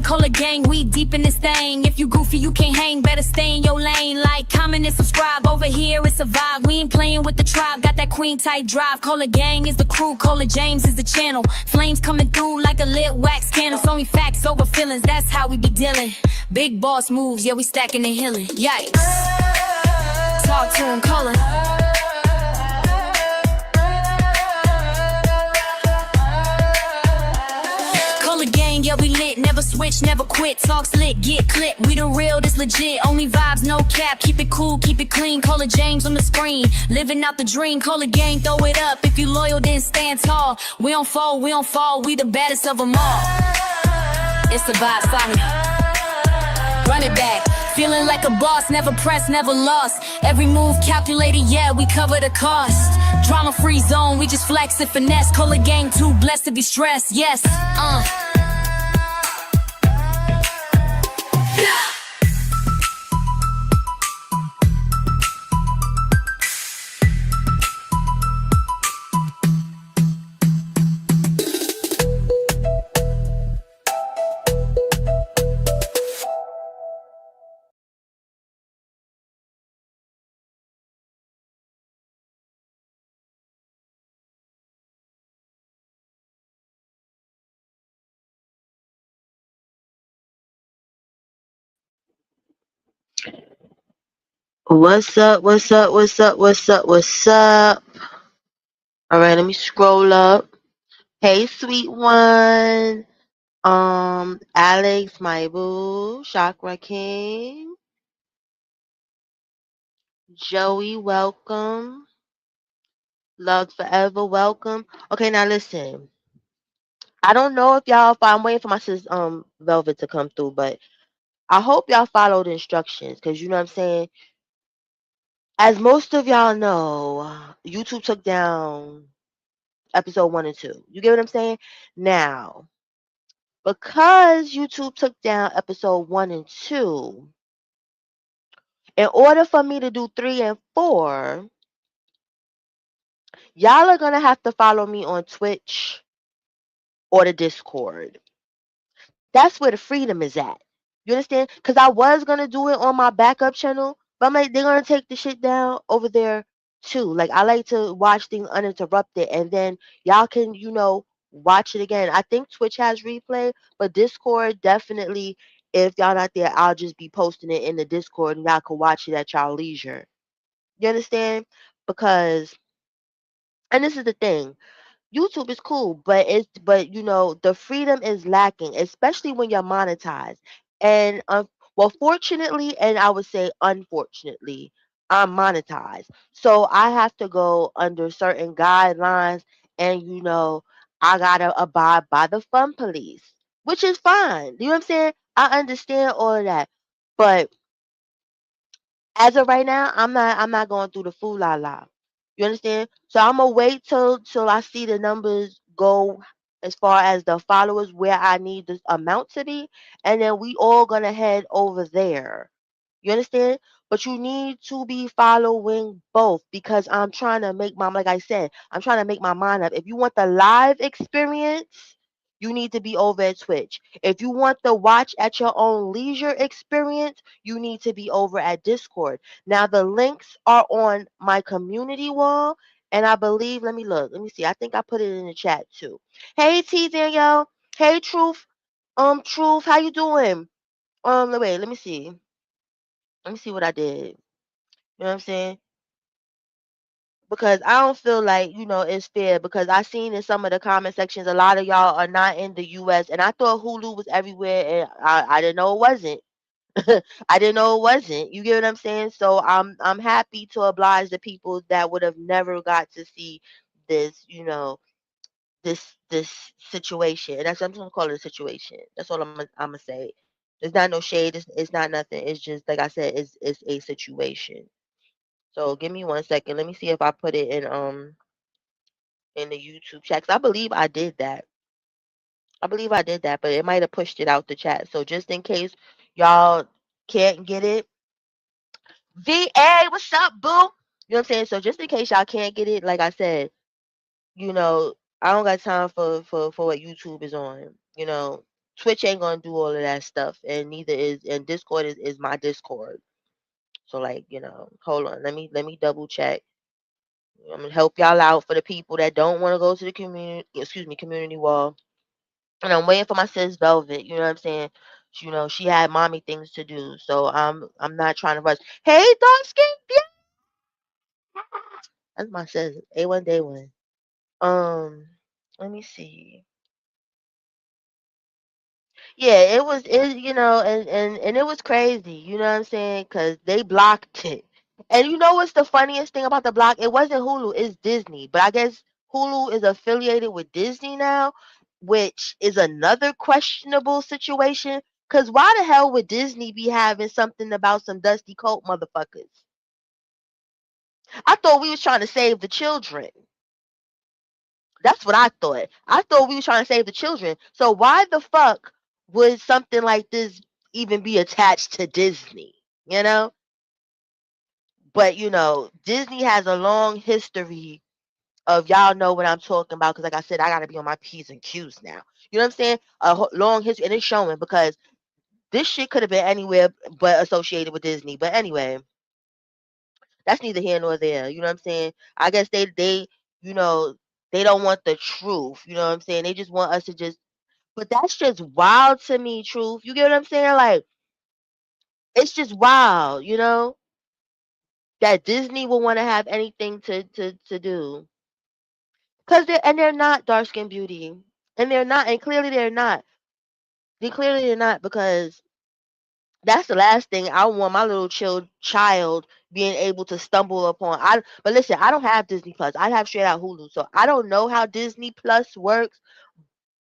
call a gang, we deep in this thing. If you goofy, you can't hang, better stay in your lane. Like, comment, and subscribe, over here it's a vibe. We ain't playing with the tribe, got that queen type drive. Call a gang is the crew, call a James is the channel. Flames coming through like a lit wax candle. It's only facts over feelings, that's how we be dealing. Big boss moves, yeah, we stacking and healing. Yikes. Talk to him, call him. Yeah, we lit, never switch, never quit. Talks lit, get clipped. We the real, this legit. Only vibes, no cap. Keep it cool, keep it clean. Call it James on the screen. Living out the dream. Call it gang, throw it up. If you loyal, then stand tall. We don't fall, we don't fall. We the baddest of them all. It's the vibe, fire. Run it back. Feeling like a boss, never pressed, never lost. Every move calculated, yeah, we cover the cost. Drama-free zone, we just flex and finesse. Call it gang, too blessed to be stressed, yes. What's up? What's up? What's up? What's up? What's up? All right, let me scroll up. Hey, sweet one. Alex, my boo, Chakra King, Joey, welcome. Love forever, welcome. Okay, now listen. I don't know if I'm waiting for my sis Velvet to come through, but I hope y'all follow the instructions, because you know what I'm saying. As most of y'all know, YouTube took down episode 1 and 2. You get what I'm saying? Now, because YouTube took down episode 1 and 2, in order for me to do 3 and 4, y'all are gonna have to follow me on Twitch or the Discord. That's where the freedom is at. You understand? Because I was gonna do it on my backup channel, but I'm like, they're gonna take the shit down over there too. Like, I like to watch things uninterrupted, and then y'all can, watch it again. I think Twitch has replay, but Discord definitely. If y'all not there, I'll just be posting it in the Discord, and y'all can watch it at y'all leisure. You understand? Because, and this is the thing. YouTube is cool, but the freedom is lacking, especially when you're monetized. And well, fortunately, and I would say unfortunately, I'm monetized, so I have to go under certain guidelines, and I gotta abide by the fun police, which is fine. You know what I'm saying? I understand all of that, but as of right now, I'm not going through the fool la la. You understand? So I'm gonna wait till I see the numbers go as far as the followers where I need the amount to be, and then we all gonna head over there. You understand? But you need to be following both, because I'm trying to make my, like I said, I'm trying to make my mind up. If you want the live experience, you need to be over at Twitch. If you want the watch at your own leisure experience, you need to be over at Discord. Now, the links are on my community wall, and I believe, let me look. Let me see. I think I put it in the chat too. Hey, T Danielle. Hey, Truth. Truth, how you doing? Wait, let me see. Let me see what I did. You know what I'm saying? Because I don't feel like, it's fair, because I seen in some of the comment sections, a lot of y'all are not in the US, and I thought Hulu was everywhere, and I didn't know it wasn't. I didn't know it wasn't. You get what I'm saying? So I'm happy to oblige the people that would have never got to see this, this situation. And that's, I'm just gonna call it a situation. That's all I'm gonna say. There's not no shade. It's not nothing. It's just, like I said, it's a situation. So give me 1 second. Let me see if I put it in the YouTube chat. 'Cause I believe I did that. I believe I did that, but it might have pushed it out the chat. So just in case y'all can't get it, VA, what's up, boo? You know what I'm saying? So just in case y'all can't get it, like I said, I don't got time for what YouTube is on. Twitch ain't gonna do all of that stuff, and neither is and Discord is my Discord. So like, hold on, let me double check. I'm gonna help y'all out for the people that don't want to go to the community wall. And I'm waiting for my sis Velvet. You know what I'm saying? She had mommy things to do, so I'm not trying to rush. Hey, dark skin, yeah, that's my sis. A1 day one. Let me see. Yeah, and it was crazy. You know what I'm saying? Cause they blocked it. And you know what's the funniest thing about the block? It wasn't Hulu, it's Disney. But I guess Hulu is affiliated with Disney now, which is another questionable situation. Cause why the hell would Disney be having something about some dusty coat motherfuckers? I thought we was trying to save the children. That's what I thought. I thought we were trying to save the children. So why the fuck would something like this even be attached to Disney? You know? But Disney has a long history of y'all know what I'm talking about because like I said, I gotta be on my P's and Q's now. You know what I'm saying? Long history and it's showing because this shit could have been anywhere but associated with Disney. But anyway, that's neither here nor there. You know what I'm saying? I guess you know, they don't want the truth. You know what I'm saying? They just want us to just but that's just wild to me, truth. You get what I'm saying? Like, it's just wild, that Disney will want to have anything to do. They're not dark skinned beauty. And they're not, and clearly they're not. They're not because that's the last thing I want my little child being able to stumble upon. But listen, I don't have Disney Plus. I have straight out Hulu. So I don't know how Disney Plus works.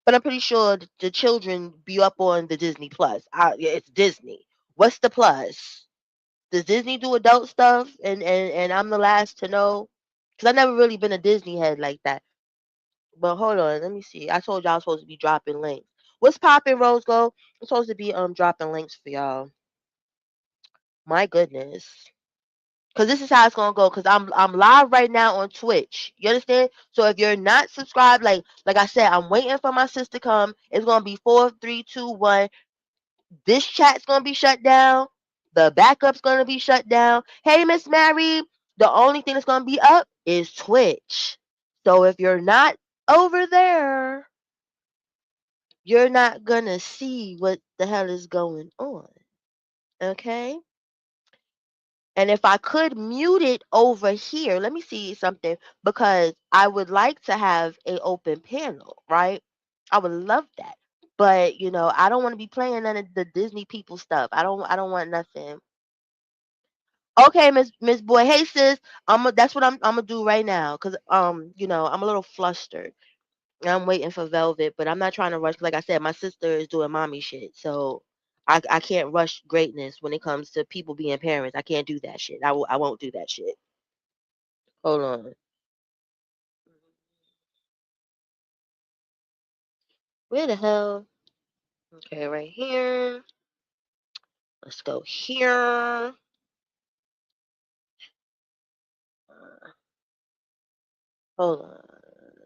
But I'm pretty sure the children be up on the Disney Plus. Yeah, it's Disney. What's the plus? Does Disney do adult stuff? And I'm the last to know because I've never really been a Disney head like that. But hold on, let me see. I told y'all I was supposed to be dropping links. What's popping, Rose Gold? I'm supposed to be dropping links for y'all. My goodness. Cause this is how it's gonna go. Cause I'm live right now on Twitch. You understand? So if you're not subscribed, like I said, I'm waiting for my sis to come. It's gonna be 4, 3, 2, 1. This chat's gonna be shut down. The backup's gonna be shut down. Hey, Miss Mary. The only thing that's gonna be up is Twitch. So if you're not over there, you're not gonna see what the hell is going on. Okay? And if I could mute it over here, let me see something because I would like to have a open panel, right? I would love that. But I don't want to be playing none of the Disney people stuff. I don't want nothing. Okay, Miss Boy. Hey sis, that's what I'm gonna do right now cuz I'm a little flustered. I'm waiting for Velvet, but I'm not trying to rush. 'Cause like I said, my sister is doing mommy shit. So I can't rush greatness when it comes to people being parents. I can't do that shit. I won't do that shit. Hold on. Where the hell? Okay, right here. Let's go here. Hold on.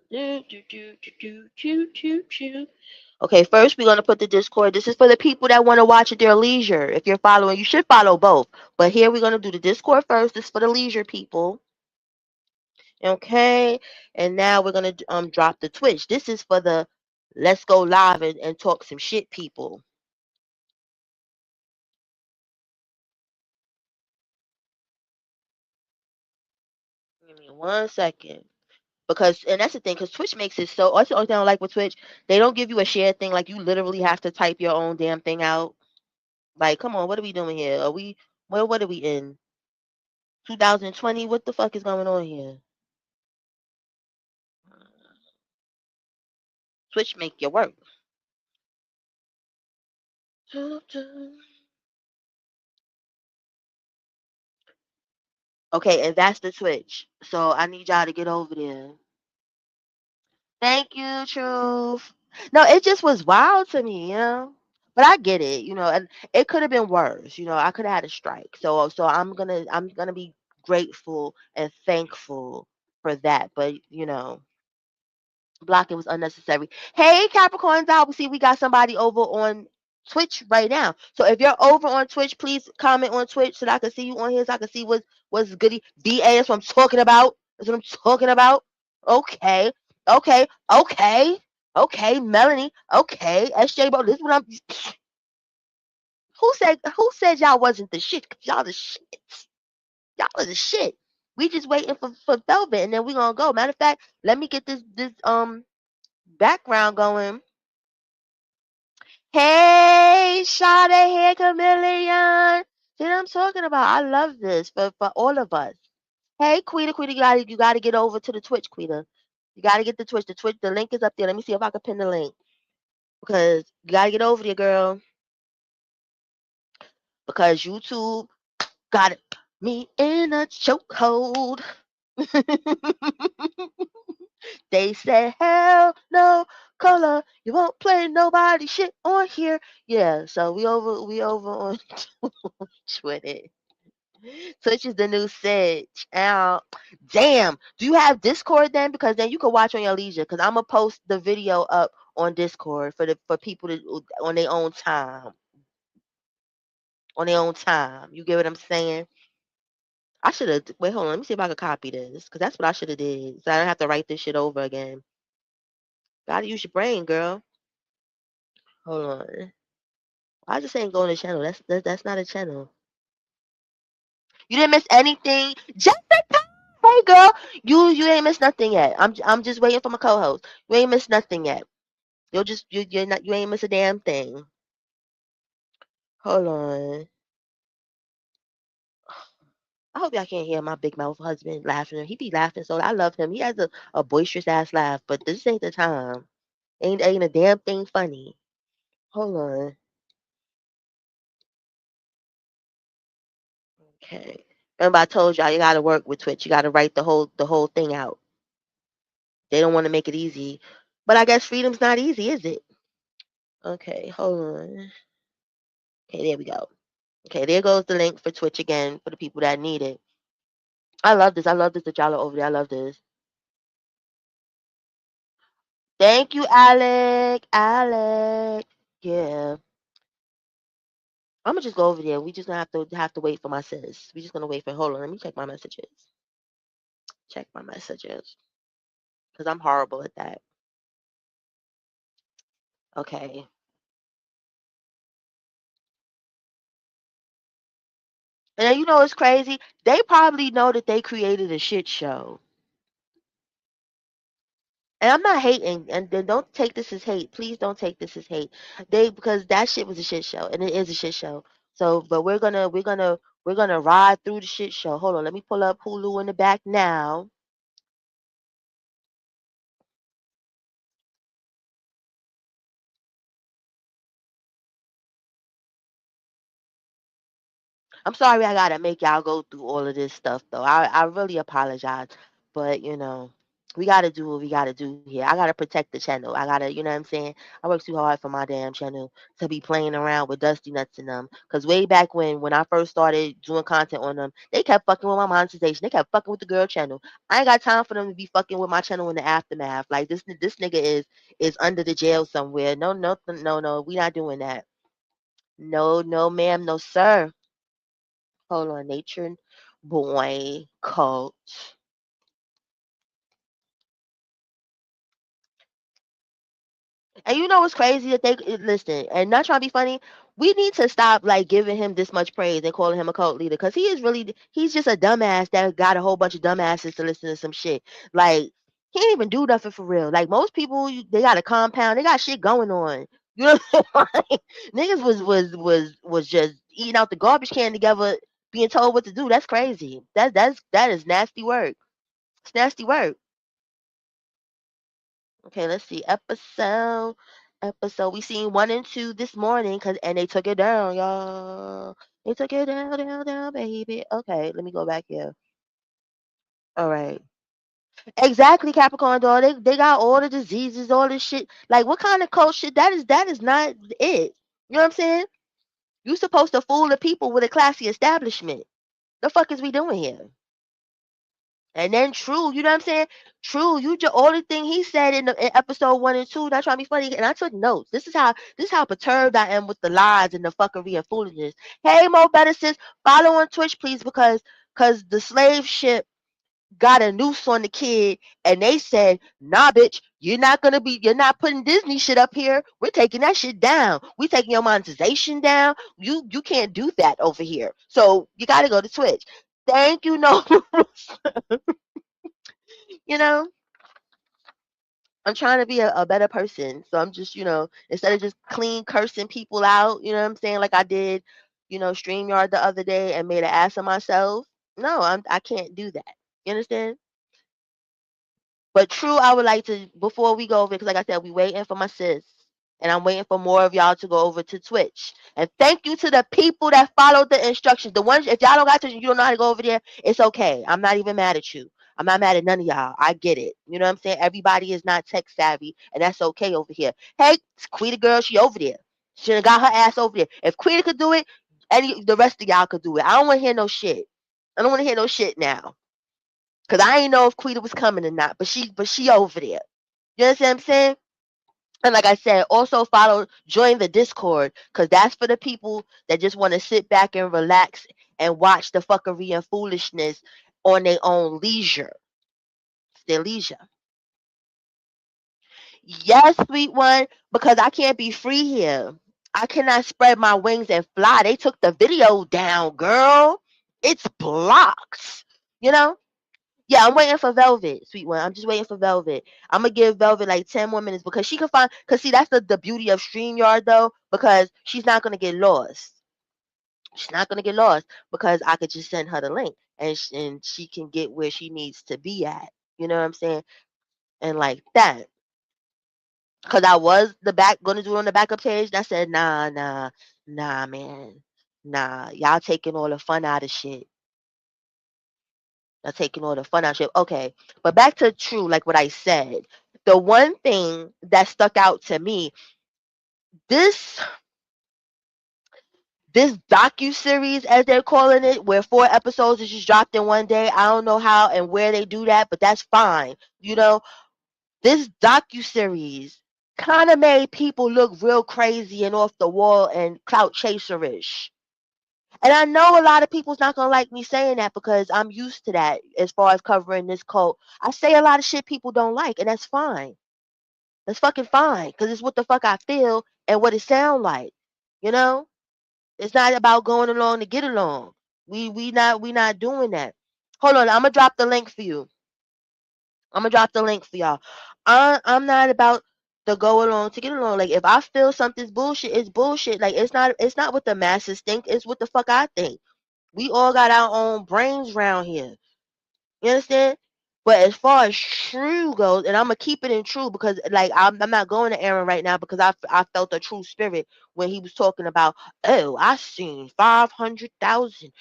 Do, do, do, do, do, do, do, do. Okay, first we're gonna put the Discord. This is for the people that want to watch at their leisure. If you're following, you should follow both. But here we're gonna do the Discord first. This is for the leisure people. Okay, and now we're gonna drop the Twitch. This is for the let's go live and talk some shit people. Give me 1 second. Because and that's the thing, because Twitch makes it so that's the only thing I don't like with Twitch. They don't give you a share thing, like you literally have to type your own damn thing out. Like, come on, what are we doing here? What are we in? 2020? What the fuck is going on here? Twitch make your work. Okay, and that's the Twitch. So I need y'all to get over there. Thank you, Truth. No, it just was wild to me. But I get it, and it could have been worse. I could have had a strike. So I'm gonna be grateful and thankful for that. But Blocking was unnecessary. Hey, Capricorns out. We see we got somebody over on Twitch right now. So if you're over on Twitch, please comment on Twitch so that I can see you on here, so I can see what's goody. BA, that's what I'm talking about. That's what I'm talking about. Okay. Okay. Okay. Okay. Melanie. Okay. SJ, bro. This is what I'm. Who said y'all wasn't the shit? 'Cause y'all the shit. Y'all are the shit. We just waiting for Velvet, and then we gonna go. Matter of fact, let me get this background going. Hey, Shada here, Chameleon. See what I'm talking about? I love this for all of us. Hey, Quita, you gotta get over to the Twitch, Quita. You gotta get the Twitch. The link is up there. Let me see if I can pin the link because you gotta get over there, girl. Because YouTube got me in a chokehold. They said, hell no, color. You won't play nobody shit on here. Yeah, so we over on Twitter. Twitch is the new Sitch. Ow. Damn. Do you have Discord then? Because then you can watch on your leisure. Because I'm gonna post the video up on Discord for people to on their own time. On their own time. You get what I'm saying? I should have wait, hold on, let me see if I can copy this. Because that's what I should have did. So I don't have to write this shit over again. Gotta use your brain, girl. Hold on. I just ain't going to channel. That's not a channel. You didn't miss anything. Jessica, hey girl, you ain't missed nothing yet. I'm just waiting for my co-host. You ain't missed nothing yet. You ain't missed a damn thing. Hold on. I hope y'all can't hear my big mouth husband laughing. He be laughing so I love him. He has a boisterous ass laugh, but this ain't the time. Ain't a damn thing funny. Hold on. Okay. Remember I told y'all you gotta work with Twitch. You gotta write the whole thing out. They don't want to make it easy. But I guess freedom's not easy, is it? Okay, hold on. Okay, there we go. Okay, there goes the link for Twitch again for the people that need it. I love this. I love this that y'all are over there. I love this. Thank you, Alec. Alec. Yeah. I'm gonna just go over there. We just gonna have to wait for my sis. We just gonna wait for hold on, let me check my messages. Check my messages. Because I'm horrible at that. Okay. And then you know what's crazy? They probably know that they created a shit show. And I'm not hating, and then don't take this as hate. Please don't take this as hate. Because that shit was a shit show, and it is a shit show. So, but we're gonna ride through the shit show. Hold on, let me pull up Hulu in the back now. I'm sorry I gotta make y'all go through all of this stuff though. I really apologize. But we gotta do what we gotta do here. I gotta protect the channel. I gotta, you know what I'm saying? I work too hard for my damn channel to be playing around with Dusty Nuts and them. Cause way back when I first started doing content on them, they kept fucking with my monetization. They kept fucking with the girl channel. I ain't got time for them to be fucking with my channel in the aftermath. Like this nigga is under the jail somewhere. No, no, no, no. We not doing that. No, no, ma'am, no, sir. Hold on, Nature Boy Cult. And you know what's crazy that they listen and not trying to be funny. We need to stop like giving him this much praise and calling him a cult leader because he's just a dumbass that got a whole bunch of dumbasses to listen to some shit. Like he ain't even do nothing for real. Like most people, they got a compound, they got shit going on. You know what I'm saying? Like, niggas was just eating out the garbage can together, being told what to do. That's crazy. That is nasty work. It's nasty work. Okay, let's see. Episode. We seen 1 and 2 this morning, and they took it down, y'all. They took it down, down, down, baby. Okay, let me go back here. All right. Exactly, Capricorn dog. They got all the diseases, all this shit. Like, what kind of cult shit? That is not it. You know what I'm saying? You supposed to fool the people with a classy establishment. The fuck is we doing here? And then True, you know what I'm saying? True, you just all the thing he said in episode 1 and 2, not trying to be funny, and I took notes. This is how perturbed I am with the lies and the fuckery and foolishness. Hey Mo Better sis, follow on Twitch please because the slave ship got a noose on the kid and they said, nah bitch, you're not putting Disney shit up here. We're taking that shit down. We taking your monetization down. You can't do that over here. So you gotta go to Twitch. Thank you, no. You know, I'm trying to be a better person. So I'm just, instead of just clean cursing people out, you know what I'm saying? Like I did, StreamYard the other day and made an ass of myself. No, I can't do that. You understand? But True, I would like to, before we go over, because like I said, we waiting for my sis. And I'm waiting for more of y'all to go over to Twitch. And thank you to the people that followed the instructions. The ones, if y'all don't got Twitch and you don't know how to go over there, it's okay. I'm not even mad at you. I'm not mad at none of y'all. I get it. You know what I'm saying? Everybody is not tech savvy, and that's okay over here. Hey, Quita girl, she over there. She done got her ass over there. If Quita could do it, the rest of y'all could do it. I don't want to hear no shit. I don't want to hear no shit now. Cause I ain't know if Quita was coming or not, but she over there. You understand what I'm saying? And like I said, also join the Discord, cause that's for the people that just want to sit back and relax and watch the fuckery and foolishness on their own leisure. It's their leisure. Yes, sweet one, because I can't be free here. I cannot spread my wings and fly. They took the video down, girl. It's blocked. You know? Yeah, I'm waiting for Velvet, sweet one. I'm just waiting for Velvet. I'm gonna give Velvet like 10 more minutes because she can find. Cause see, that's the beauty of StreamYard though, because she's not gonna get lost. She's not gonna get lost because I could just send her the link and she can get where she needs to be at. You know what I'm saying? And like that, cause I was gonna do it on the backup page. And I said, nah, man, nah. Y'all taking all the fun out of shit. Not taking all the fun out of shit. Okay, but back to True, like what I said. The one thing that stuck out to me, this this docu series, as they're calling it, where 4 episodes is just dropped in one day. I don't know how and where they do that, but that's fine. You know, this docu series kind of made people look real crazy and off the wall and clout chaserish. And I know a lot of people's not gonna like me saying that because I'm used to that as far as covering this cult. I say a lot of shit people don't like, and that's fine. That's fucking fine, because it's what the fuck I feel and what it sound like. You know? It's not about going along to get along. We not doing that. Hold on, I'm gonna drop the link for you. I'm gonna drop the link for y'all. I'm not about the go along to get along. Like if I feel something's bullshit, it's bullshit. Like it's not what the masses think, it's what the fuck I think. We all got our own brains around here. You understand? But as far as True goes, and I'm gonna keep it in True because like I'm not going to Aaron right now because I felt a true spirit when he was talking about, oh, I seen 500,000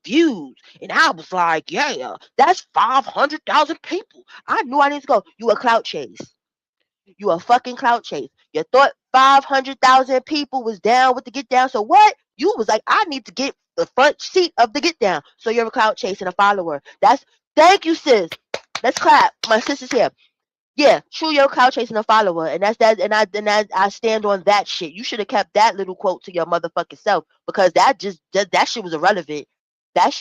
views, and I was like, yeah, that's 500,000 people. I knew I needed to go. You a clout chase. You a fucking clout chase. You thought 500,000 people was down with the get down. So what? You was like, I need to get the front seat of the get down. So you're a clout chase and a follower. Thank you, sis. Let's clap. My sister's here. Yeah, true, your clout chasing a follower, and that's that. And I stand on that shit. You should have kept that little quote to your motherfucking self because that shit was irrelevant. That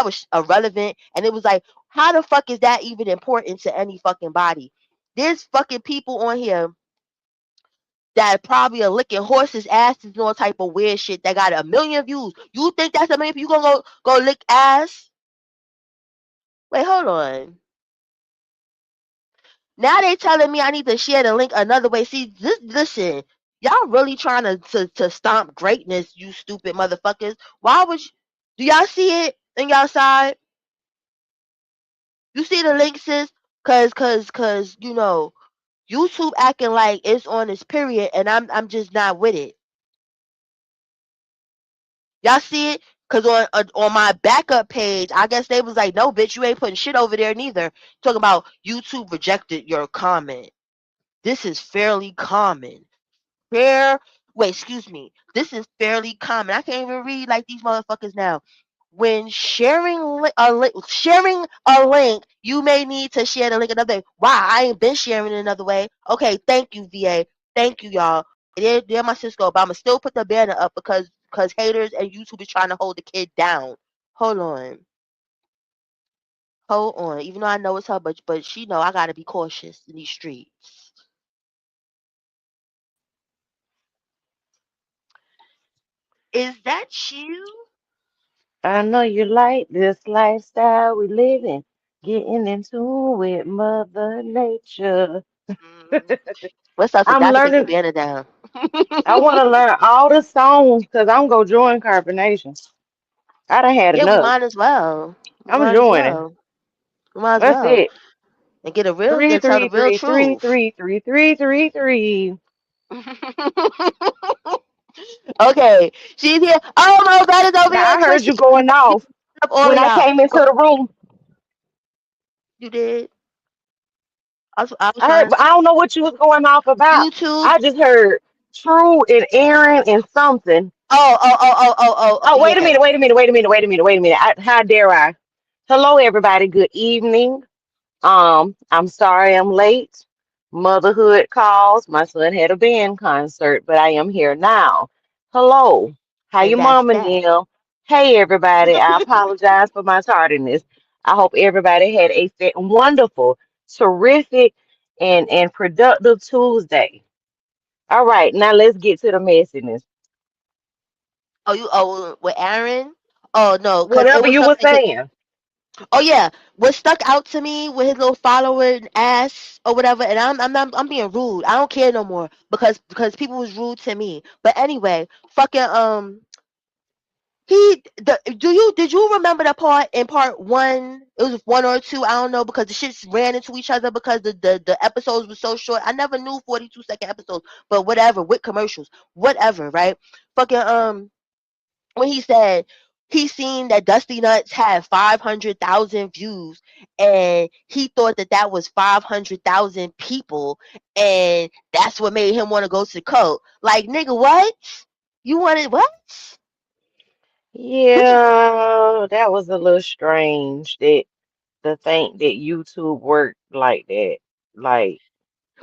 was irrelevant, and it was like, how the fuck is that even important to any fucking body? There's fucking people on here that probably are licking horses' asses and all type of weird shit that got a million views. You think that's a million people? You gonna go lick ass? Wait, hold on. Now they telling me I need to share the link another way. See, listen, y'all really trying to stomp greatness, you stupid motherfuckers. Why would you, do y'all see it in y'all side? You see the link, sis? Cause YouTube acting like it's on its period, and I'm just not with it. Y'all see it? Cause on my backup page, I guess they was like, no, bitch, you ain't putting shit over there neither. Talking about YouTube rejected your comment. This is fairly common. Fair. Wait, excuse me. This is fairly common. I can't even read like these motherfuckers now. when sharing a link, you may need to share the link another way. Why? I ain't been sharing it another way. Okay, thank you, VA. Thank you, y'all. There my Cisco, but I'ma still put the banner up because haters and YouTube is trying to hold the kid down. Hold on. Hold on. Even though I know it's her, but she know I gotta be cautious in these streets. Is that you? I know you like this lifestyle we living, getting into with Mother Nature. Mm. What's up, sis? I'm I have to take the learning. banner down. I want to learn all the songs because I'm gonna join Carbonation. I done had Yeah, we enough. might as well. We I'm might as joining. well. We might as That's well. it. And get a real Three, and tell the three, real three, three, truth. three, three, three, three, three. Okay, she's here. Oh, my God, is over here Now on I Twitch. heard you going off Up all when of I y'all. came into Go- the room. You did. I was I heard, trying to but I don't know what you was going off about. YouTube. I just heard True and Aaron and something. Oh, oh, oh, oh, oh, oh, Oh, wait a yeah. minute, wait a minute, wait a minute, wait a minute, wait a minute. How dare I? Hello, everybody. Good evening. I'm sorry I'm late. Motherhood calls. My son had a band concert, but I am here now. Hello. How And your that's mom and that. them? Hey, everybody. I apologize for my tardiness. I hope everybody had a wonderful, terrific, and productive Tuesday. All right, now let's get to the messiness. With Aaron? Oh no, because it Whatever was you were something. saying. Oh yeah, what stuck out to me with his little follower ass or whatever, and I'm being rude. I don't care no more because people was rude to me. But anyway, fucking did you remember the part in part one? It was one or two, I don't know, because the shits ran into each other because the episodes were so short. I never knew 42-second episodes, but whatever with commercials, whatever, right? Fucking when he said he seen that Dusty Nuts had 500,000 views, and he thought that that was 500,000 people, and that's what made him want to go to the cult. Like, nigga, what? You wanted what? What? Yeah, that was a little strange that to think that YouTube worked like that. Like,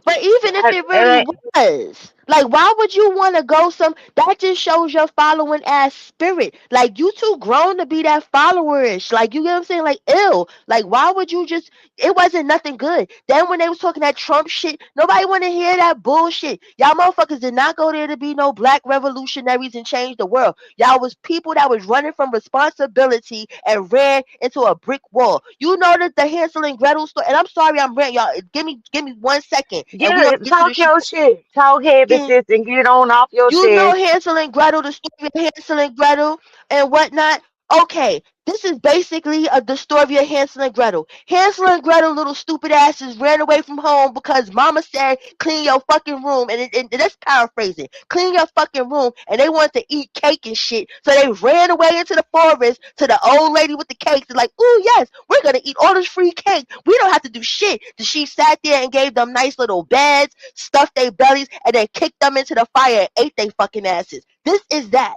But even if it really was, like, why would you want to go some? That just shows your following ass spirit. Like, you too grown to be that followerish. Like, you get what I'm saying? Like, ill. Like, why would you just? It wasn't nothing good. Then when they was talking that Trump shit, nobody want to hear that bullshit. Y'all motherfuckers did not go there to be no black revolutionaries and change the world. Y'all was people that was running from responsibility and ran into a brick wall. You know that the Hansel and Gretel story. And I'm sorry, I'm ranting, y'all. Give me 1 second, and we gonna yeah, get to the talk shit. your shit. Talk heavy, sis, and get on off your You know chest. Hansel and Gretel, the story of Hansel and Gretel and whatnot. Okay, this is basically the story of Hansel and Gretel. Hansel and Gretel, little stupid asses, ran away from home because Mama said, "Clean your fucking room." And that's paraphrasing. Clean your fucking room, and they wanted to eat cake and shit, so they ran away into the forest to the old lady with the cakes. They're like, "Ooh, yes, we're gonna eat all this free cake. We don't have to do shit." She sat there and gave them nice little beds, stuffed their bellies, and then kicked them into the fire and ate their fucking asses. This is that.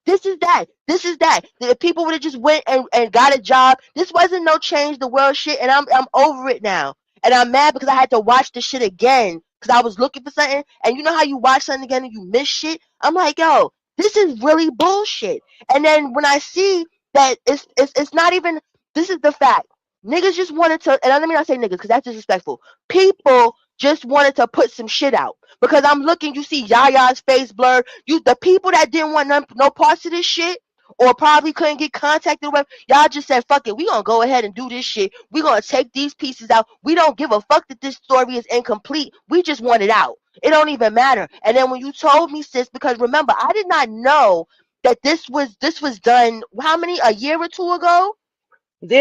This is that. This is that. The people would have just went and got a job. This wasn't no change the world shit, and I'm over it now. And I'm mad because I had to watch the shit again because I was looking for something. And you know how you watch something again and you miss shit? I'm like, yo, this is really bullshit. And then when I see that it's not even. This is the fact. Niggas just wanted to, and let me not say niggas because that's disrespectful. People just wanted to put some shit out because I'm looking. You see Yaya's face blurred. The people that didn't want no parts of this shit or probably couldn't get contacted with, y'all just said, fuck it, we gonna go ahead and do this shit. We gonna take these pieces out. We don't give a fuck that this story is incomplete. We just want it out. It don't even matter. And then when you told me, sis, because remember, I did not know that this was done how many, a year or two ago?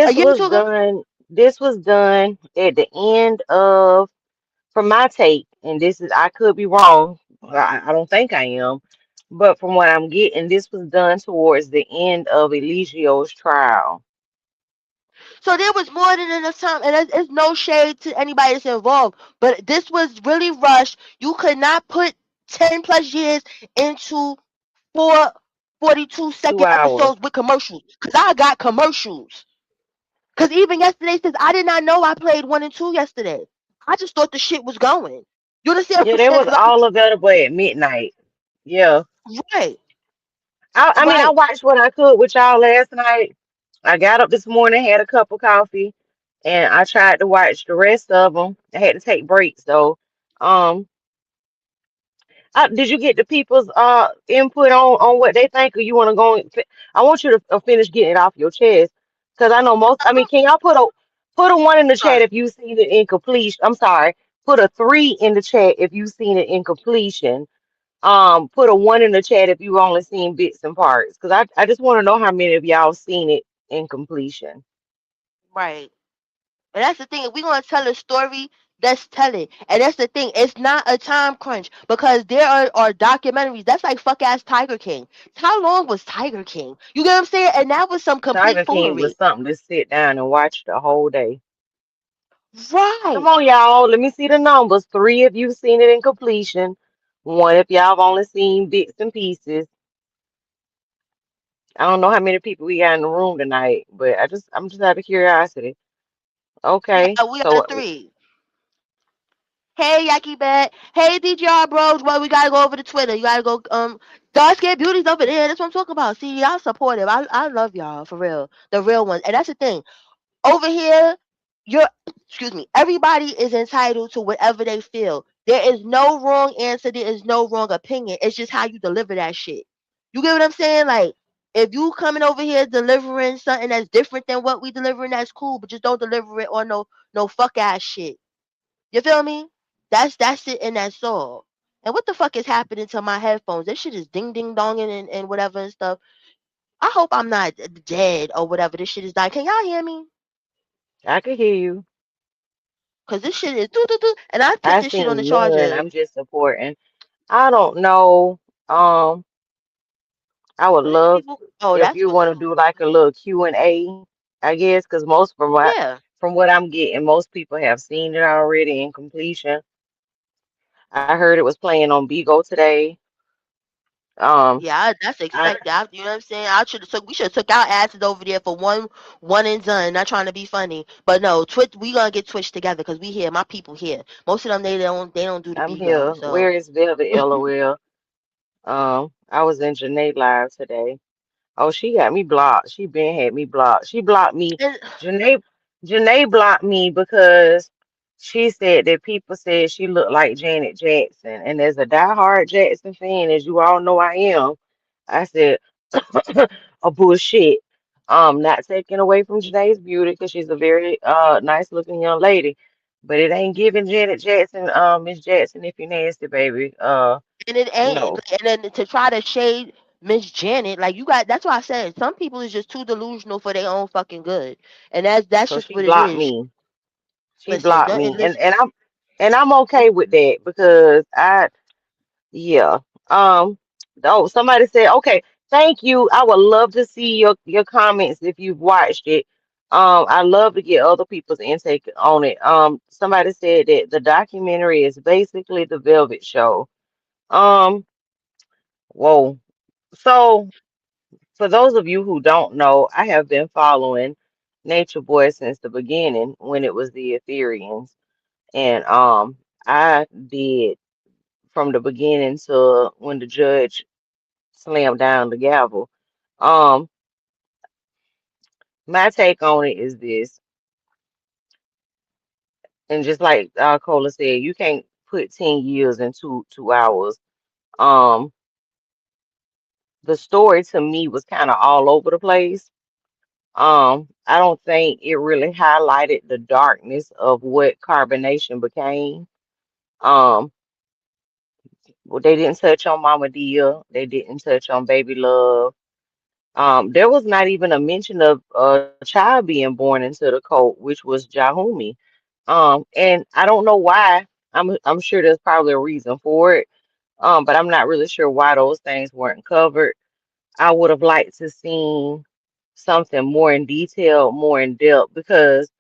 A This year or was two ago? done. This was done at the end of, from my take, and this is, I could be wrong. I don't think I am, but from what I'm getting, this was done towards the end of Eligio's trial. So there was more than enough time, and it's no shade to anybody that's involved, but this was really rushed. You could not put 10 plus years into four. 42-second 2 hours. episodes with commercials. Cause I got commercials. Cause even yesterday, since I did not know I played 1 and 2 yesterday, I just thought the shit was going. You understand Yeah, what they I'm saying? was Cause all available at midnight. Yeah. right, I mean, I right. watched what I could with y'all last night. I got up this morning, had a cup of coffee, and I tried to watch the rest of them. I had to take breaks though. Um, did you get the people's input on what they think, or you want to go? I want you to finish getting it off your chest, because I know most. I mean, can y'all put a one in the chat Sorry. if you seen it in completion? I'm sorry, put a three in the chat if you seen it in completion. Put a one in the chat if you only seen bits and parts, because I just want to know how many of y'all seen it in completion. Right. And that's the thing. If we're gonna tell a story, let's tell it. And that's the thing. It's not a time crunch because there are documentaries. That's like fuck ass Tiger King. How long was Tiger King? You get what I'm saying? And that was some complete Tiger King was foolery. something to sit down and watch the whole day. Come Right. on, y'all. Let me see the numbers. Three if you've seen it in completion. One if y'all have only seen bits and pieces. I don't know how many people we got in the room tonight, but I'm just out of curiosity. Okay, We so got three. Hey Yaki Bat. Hey DGR bros. Well, we gotta go over to Twitter. You gotta go Dark Scared Beauties over there. That's what I'm talking about. See, y'all supportive. I love y'all for real. The real ones. And that's the thing. Over here, you're excuse me, everybody is entitled to whatever they feel. There is no wrong answer, there is no wrong opinion. It's just how you deliver that shit. You get what I'm saying? Like, if you coming over here delivering something that's different than what we delivering, that's cool, but just don't deliver it on no fuck ass shit. You feel me? That's it and that's all. And what the fuck is happening to my headphones? This shit is ding ding donging and whatever and stuff. I hope I'm not dead or whatever. This shit is dying. Can y'all hear me? I could hear you. Cause this shit is doo doo doo, and I put I this shit on the seen none. charger. I'm just supporting. I don't know. I would What these love people? Oh, if that's you what's. want to do like a little Q&A, I guess, because most Yeah, from what I'm getting, most people have seen it already in completion. I heard it was playing on Bigo today. Um, yeah. That's I expected. You know what I'm saying? I should have took. We should have took our asses over there for one and done. Not trying to be funny, but no. Twitch. We gonna get Twitch together because we here. My people here. Most of them they don't do the I'm Bigo. here. So Where is Velvet? LOL. I was in Janae live today. Oh, she got me blocked. She been had me blocked. She blocked me. and Janae, Janae blocked me because she said that people said she looked like Janet Jackson. And as a diehard Jackson fan, as you all know I am, I said, a bullshit. Not taking away from Janae's beauty because she's a very nice looking young lady. But it ain't giving Janet Jackson, Miss Jackson, if you nasty, baby. and it ain't. No. And then to try to shade Miss Janet, like you got. That's why I said some people is just too delusional for their own fucking good, and that's So just she what it blocked is. me. She Listen, blocked nothing. me, Listen. and I'm okay with that because yeah. Um oh, somebody said, okay, thank you. I would love to see your comments if you've watched it. I love to get other people's intake on it. Somebody said that the documentary is basically the Velvet Show. Um, whoa. So for those of you who don't know, I have been following Nature Boy since the beginning when it was the Ethereans. And I did from the beginning to when the judge slammed down the gavel. Um, my take on it is this, and just like Cola said, you can't put 10 years in 2 hours. Um, the story to me was kind of all over the place. I don't think it really highlighted the darkness of what carbonation became. Um, well, they didn't touch on Mama Dia. They didn't touch on Baby Love. There was not even a mention of a child being born into the cult, which was Jahumi. And I don't know why. I'm sure there's probably a reason for it. But I'm not really sure why those things weren't covered. I would have liked to seen something more in detail, more in depth, because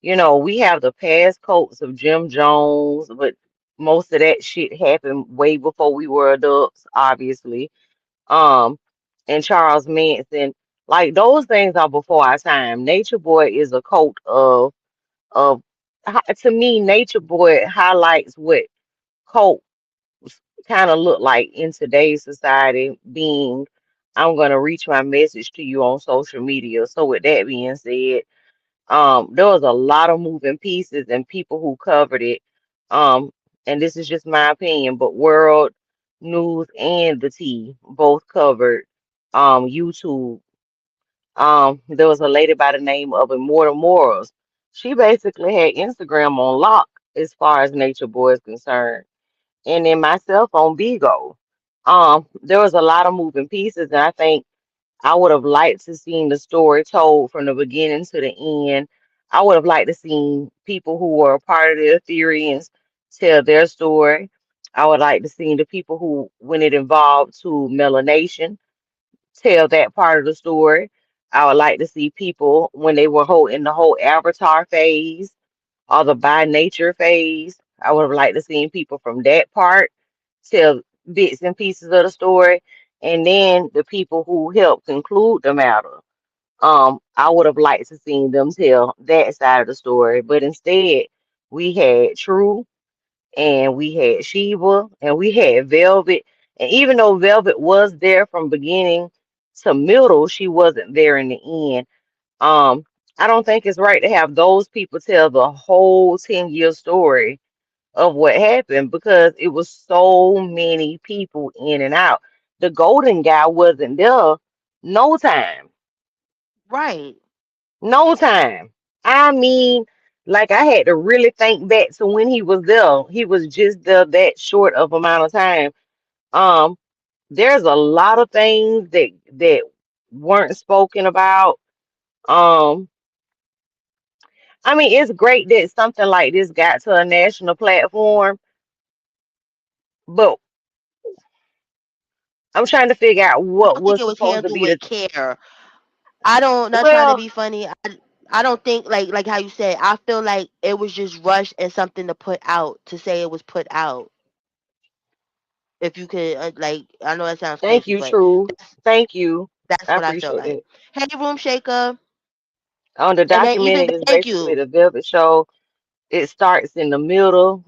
we have the past cults of Jim Jones, but most of that shit happened way before we were adults, obviously. Um, and Charles Manson. Like those things are before our time. Nature Boy is a cult of to me, Nature Boy highlights what cult kind of look like in today's society, being I'm gonna reach my message to you on social media. So with that being said, there was a lot of moving pieces and people who covered it. Um, and this is just my opinion, but World News and the T both covered YouTube. There was a lady by the name of Immortal Morals. She basically had Instagram on lock as far as Nature Boy is concerned, and then myself on Bigo. There was a lot of moving pieces, and I think I would have liked to seen the story told from the beginning to the end. I would have liked to seen people who were a part of the Ethereans tell their story. I would like to see the people who, when it involved to melanation, tell that part of the story. I would like to see people when they were in the whole avatar phase or the by nature phase. I would have liked to see people from that part tell bits and pieces of the story, and then the people who helped conclude the matter. I would have liked to see them tell that side of the story, but instead we had True and we had Sheba and we had Velvet. And even though Velvet was there from beginning to middle, she wasn't there in the end. Um, I don't think it's right to have those people tell the whole 10-year story of what happened because it was so many people in and out. The golden guy wasn't there no time. Right. No time. I mean, like I had to really think back to when he was there. He was just there that short of amount of time. Um, there's a lot of things that weren't spoken about. Um, I mean, it's great that something like this got to a national platform, but I'm trying to figure out I what don't think was it was supposed to handled be with the care. I don't. Not trying to well. be funny. I don't think like how you said. I feel like it was just rushed and something to put out to say it was put out. If you could like, I know that sounds Thank crazy, you, but True. Thank you. that's I what I felt appreciate like. it. Hey, room shaker, The and then even documentary is thank basically you. the Velvet Show. It starts in the middle.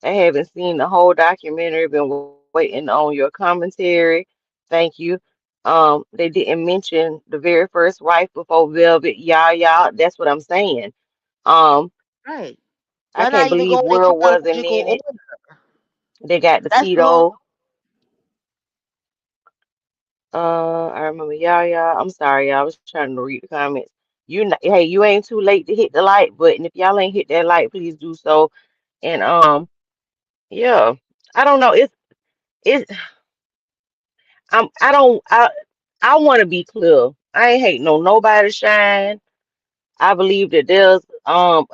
I haven't seen the whole documentary. Been waiting on your commentary. Thank you. They didn't mention the very first wife before Velvet. Y'all. That's what I'm saying. Um, Right. I Y'all not can't even believe going in World wasn't chronological in it. order. They got the That's rude. Tito. I remember y'all. I'm sorry, y'all. I was trying to read the comments. Hey, you ain't too late to hit the like button. If y'all ain't hit that like, please do so. And yeah, I don't know. It's I don't I want to be clear. I ain't hating on nobody shine. I believe that there's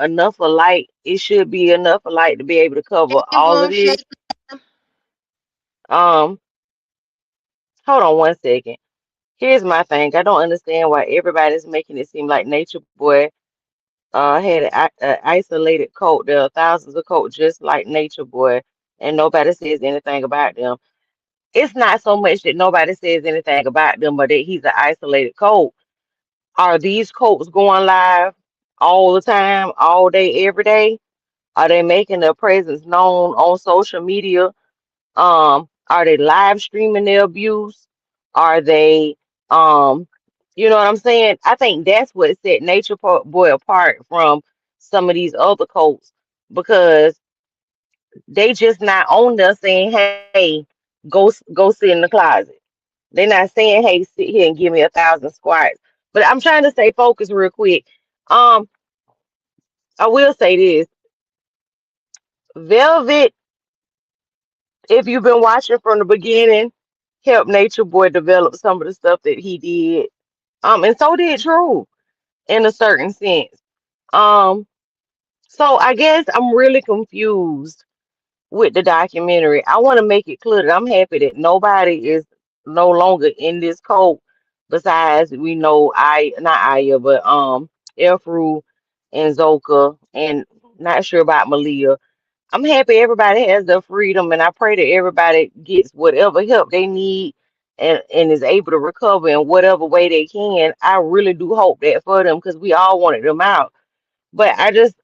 enough of light. It should be enough of light to be able to cover Hey, all of room this. shaker. Um, hold on one second. Here's my thing. I don't understand why everybody's making it seem like Nature Boy had an isolated cult. There are thousands of cults just like Nature Boy, and nobody says anything about them. It's not so much that nobody says anything about them, but that he's an isolated cult. Are these cults going live all the time, all day, every day? Are they making their presence known on social media? Are they live streaming their abuse? Are they, um, you know what I'm saying? I think that's what set Boy apart from some of these other cults because they just not on there saying, "Hey, go sit in the closet." They're not saying, "Hey, sit here and give me 1,000 squats." But I'm trying to stay focused real quick. Um, I will say this: Velvet, if you've been watching from the beginning, helped Nature Boy develop some of the stuff that he did. And so did True in a certain sense. Um, so I guess I'm really confused with the documentary. I want to make it clear that I'm happy that nobody is no longer in this cult besides we know I not Aya, but Efru and Zoka and not sure about Malia. I'm happy everybody has their freedom and I pray that everybody gets whatever help they need and is able to recover in whatever way they can. I really do hope that for them because we all wanted them out. But I just,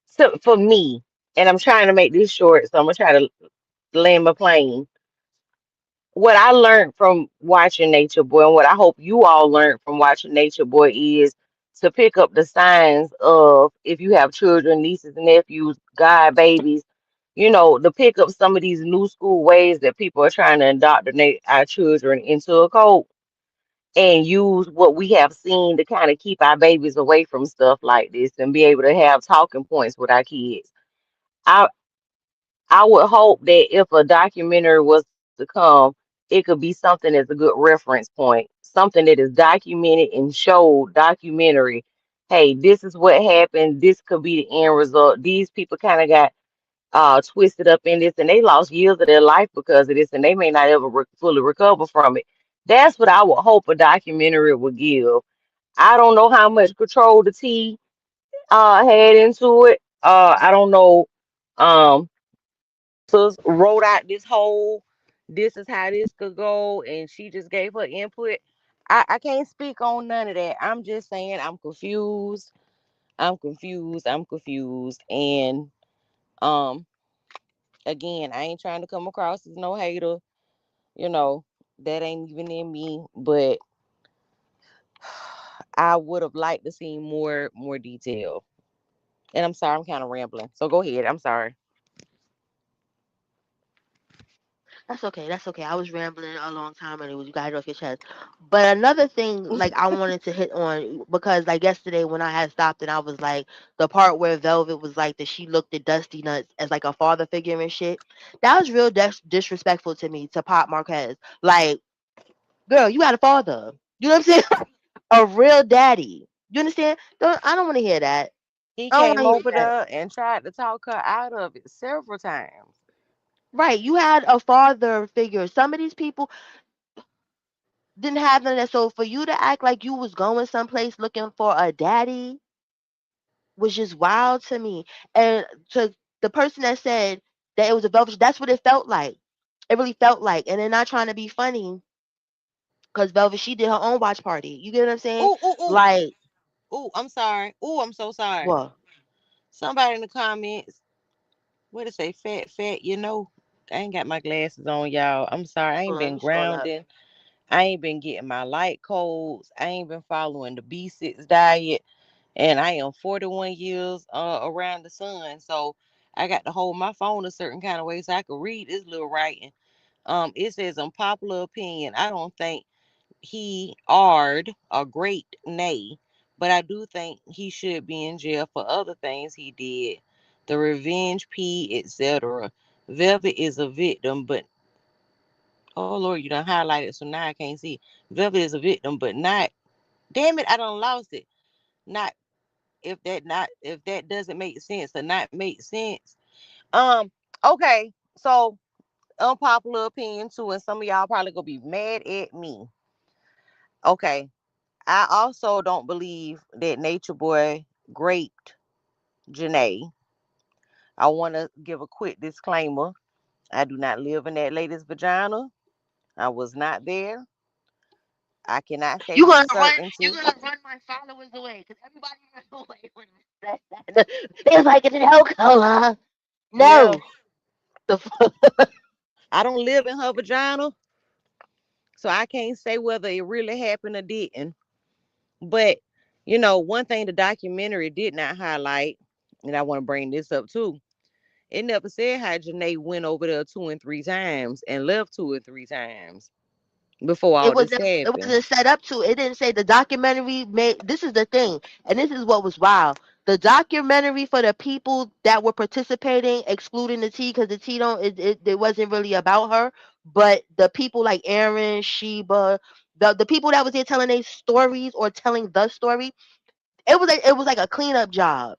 so for me, and I'm trying to make this short, so I'm gonna try to land my plane. What I learned from watching Nature Boy, and what I hope you all learned from watching Nature Boy, is to pick up the signs of, if you have children, nieces and nephews, god babies, to pick up some of these new school ways that people are trying to indoctrinate our children into a code, and use what we have seen to kind of keep our babies away from stuff like this and be able to have talking points with our kids. I I would hope that if a documentary was to come, it could be something as a good reference point, something that is documented and showed documentary. Hey, this is what happened. This could be the end result. These people kind of got twisted up in this, and they lost years of their life because of this, and they may not ever fully recover from it. That's what I would hope a documentary would give. I don't know how much control the T had into it. I don't know. Wrote out this whole, this is how this could go, and she just gave her input. I can't speak on none of that. I'm just saying I'm confused. I'm confused. I'm confused. And um again, I ain't trying to come across as no hater, you know, that ain't even in me, but I would have liked to see more detail. And I'm sorry, I'm kind of rambling. So go ahead. I'm sorry. That's okay. That's okay. I was rambling a long time and it was you got it off your chest. But another thing, like I wanted to hit on because like yesterday when I had stopped and I was like the part where Velvet was like that she looked at Dusty Nuts as like a father figure and shit. That was real disrespectful to me to Pop Marquez. Like, girl, you got a father. You know what I'm saying? A real daddy. You understand? I don't want to hear that. He I don't want came to hear over that. there and tried to talk her out of it several times. Right. You had a father figure. Some of these people didn't have none of that. So for you to act like you was going someplace looking for a daddy was just wild to me. And to the person that said that it was a velvet, that's what it felt like. It really felt like. And they're not trying to be funny because Velvet, she did her own watch party. You get what I'm saying? Ooh, ooh, ooh, Like, ooh, I'm sorry. Ooh, I'm so sorry. what? Somebody in the comments, what it say? Fat, I ain't got my glasses on, y'all. I'm sorry. I ain't Hold on, let been me scroll up. grounding. I ain't been getting my light codes. I ain't been following the B6 diet. And I am 41 years around the sun. So I got to hold my phone a certain kind of way so I can read this little writing. It says unpopular opinion. I don't think he ard a great nay, but I do think he should be in jail for other things he did. The revenge P, etc. Velvet is a victim, but oh Lord, you done highlighted so now I can't see. Velvet is a victim, but not, damn it, I done lost it. Not if that doesn't make sense or not make sense. Um, okay, so unpopular opinion too, and some of y'all probably gonna be mad at me. Okay, I also don't believe that Nature Boy raped Janae. I want to give a quick disclaimer. I do not live in that lady's vagina. I was not there. I cannot say You with gonna run? You certainty. gonna run my followers away? Because everybody ran away when I said that. They was like, "It's no color." Yeah, No. The fuck? I don't live in her vagina, so I can't say whether it really happened or didn't. But one thing the documentary did not highlight, and I want to bring this up too. It never said how Janae went over there 2 and 3 times and left 2 and 3 times before It all was this never, it happened. wasn't set up to. It didn't say the documentary made. This is the thing, and this is what was wild. The documentary for the people that were participating, excluding the T, because the T don't. It wasn't really about her, but the people like Aaron, Sheba, the people that was there telling their stories or telling the story, it was like a cleanup job.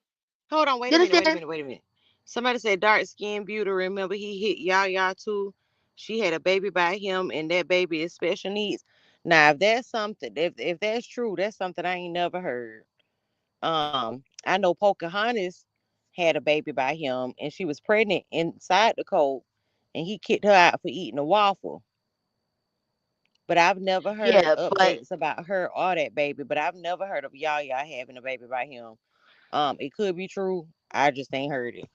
Hold on, wait You a minute, wait a understand? minute, wait a minute. Somebody said dark skinned beauty. Remember he hit Yaya too. She had a baby by him, and that baby is special needs. Now, if that's something, if that's true, that's something I ain't never heard. I know Pocahontas had a baby by him, and she was pregnant inside the coat, and he kicked her out for eating a waffle. But I've never heard Yeah, but updates about her or that baby. But I've never heard of Yaya having a baby by him. It could be true. I just ain't heard it.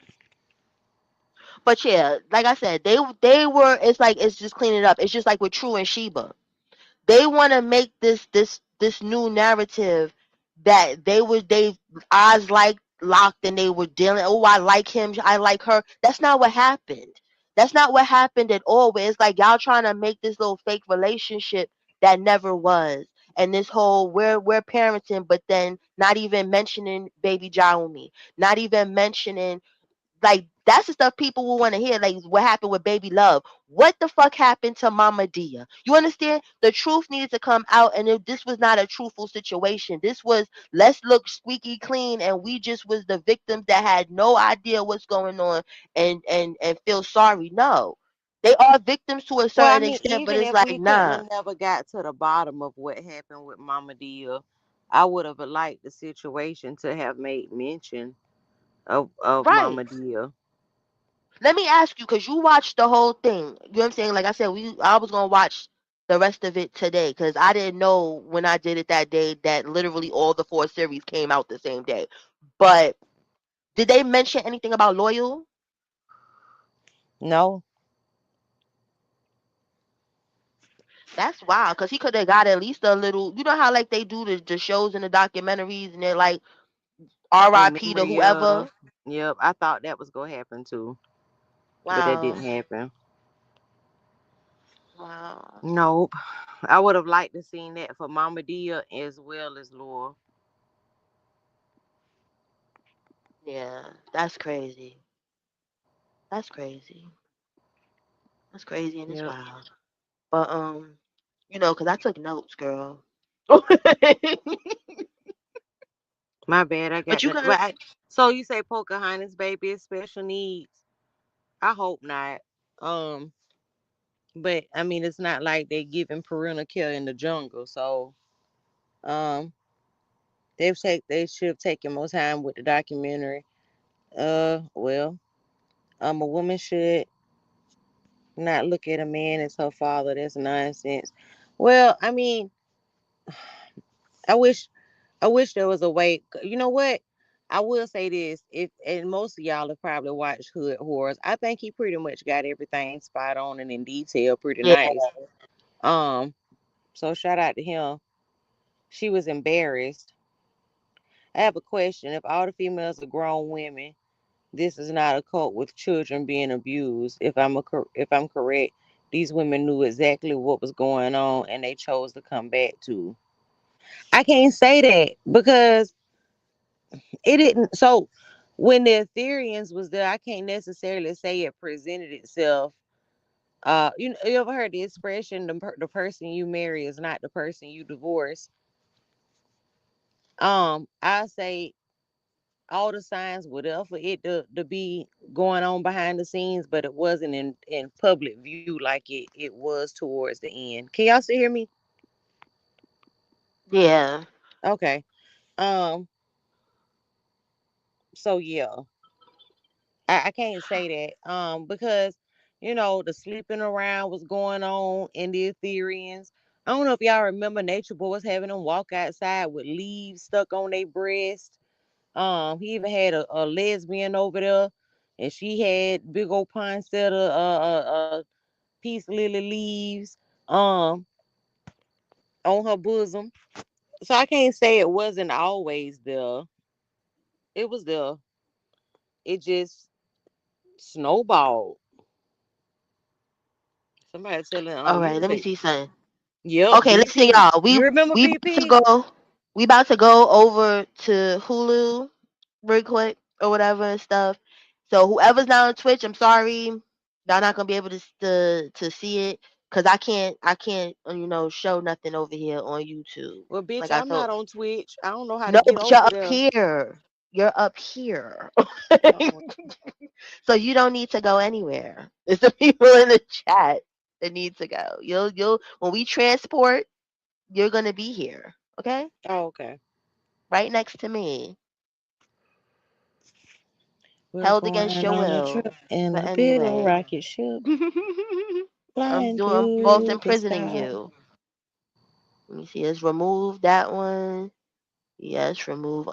yeah, like I said, they were. It's like it's just cleaning it up. It's just like with True and Sheba. They want to make this new narrative that they eyes like locked and they were dealing. Oh, I like him. I like her. That's not what happened. That's not what happened at all. But it's like y'all trying to make this little fake relationship that never was. And this whole we're parenting, but then not even mentioning baby Jaomi, not even mentioning like that's the stuff people will want to hear. Like what happened with Baby Love? What the fuck happened to Mama Dia? You understand? The truth needed to come out, and this was not a truthful situation. This was let's look squeaky clean, and we just was the victims that had no idea what's going on and feel sorry. No, they are victims to a Well, I certain mean, extent, but even it's if like we couldn't nah, have never got to the bottom of what happened with Mama Dia, I would have liked the situation to have made mention of right. Mama Dia. Let me ask you, because you watched the whole thing. You know what I'm saying? Like I said, I was gonna watch the rest of it today because I didn't know when I did it that day that literally all the four series came out the same day. But did they mention anything about Loyal? No, That's wild, because he could have got at least a little. You know how like they do the shows and the documentaries, and they're like in R.I.P. to memory of. whoever. Yep, I thought that was gonna happen too, but that didn't Wow, happen. wow, Nope. I would have liked to seen that for Mama Dia as well as Laura. yeah, that's crazy. That's crazy. That's crazy and it's Yep. wild. But because I took notes, girl. But My bad. I got you that. can, But so you say Pocahontas baby is special needs? I hope not. Um, but I mean, it's not like they giving parental care in the jungle. So um, they should have taken more time with the documentary. Well, a woman should not look at a man as her father. That's nonsense. Well, I mean, I wish I wish there was a way. You know what? I will say this: if and most of y'all have probably watched Hood Horrors, I think he pretty much got everything spot on and in detail, pretty yeah, nice. Um, so shout out to him. She was embarrassed. I have a question: if all the females are grown women, this is not a cult with children being abused. If I'm correct, these women knew exactly what was going on and they chose to come back to. I can't say that because it didn't. So when the Ethereans was there, I can't necessarily say it presented itself. You ever heard the expression the person you marry is not the person you divorce? I say all the signs were there for it to be going on behind the scenes, but it wasn't in public view like it was towards the end. Can y'all still hear me? yeah. Okay. Um. So yeah, I can't say that because the sleeping around was going on in the Ethereans. I don't know if y'all remember Nature Boy was having them walk outside with leaves stuck on their breast. He even had a lesbian over there, and she had big old poinsettia peace lily leaves um on her bosom. So I can't say it wasn't always there. It was there. It just snowballed. Somebody telling All you right, can let me say, see something. yep, Okay, listen, BP. y'all. You remember We about to BP? go. We about to go over to Hulu real quick or whatever and stuff. So whoever's not on Twitch, I'm sorry, y'all not gonna be able to see it because I can't show nothing over here on YouTube. Well, bitch, Like I I'm told. not on Twitch. I don't know how to No, get but you're over up there. here. You're up here. Oh, So you don't need to go anywhere. There's the people in the chat that need to go. You'll when we transport, you're gonna be here. Okay? oh, okay. Right next to me. We're Held against going your on a will. trip in But a big old anyway. rocket ship I'm flying doing both through the imprisoning sky. you. Let me see. Let's remove that one. Yes, remove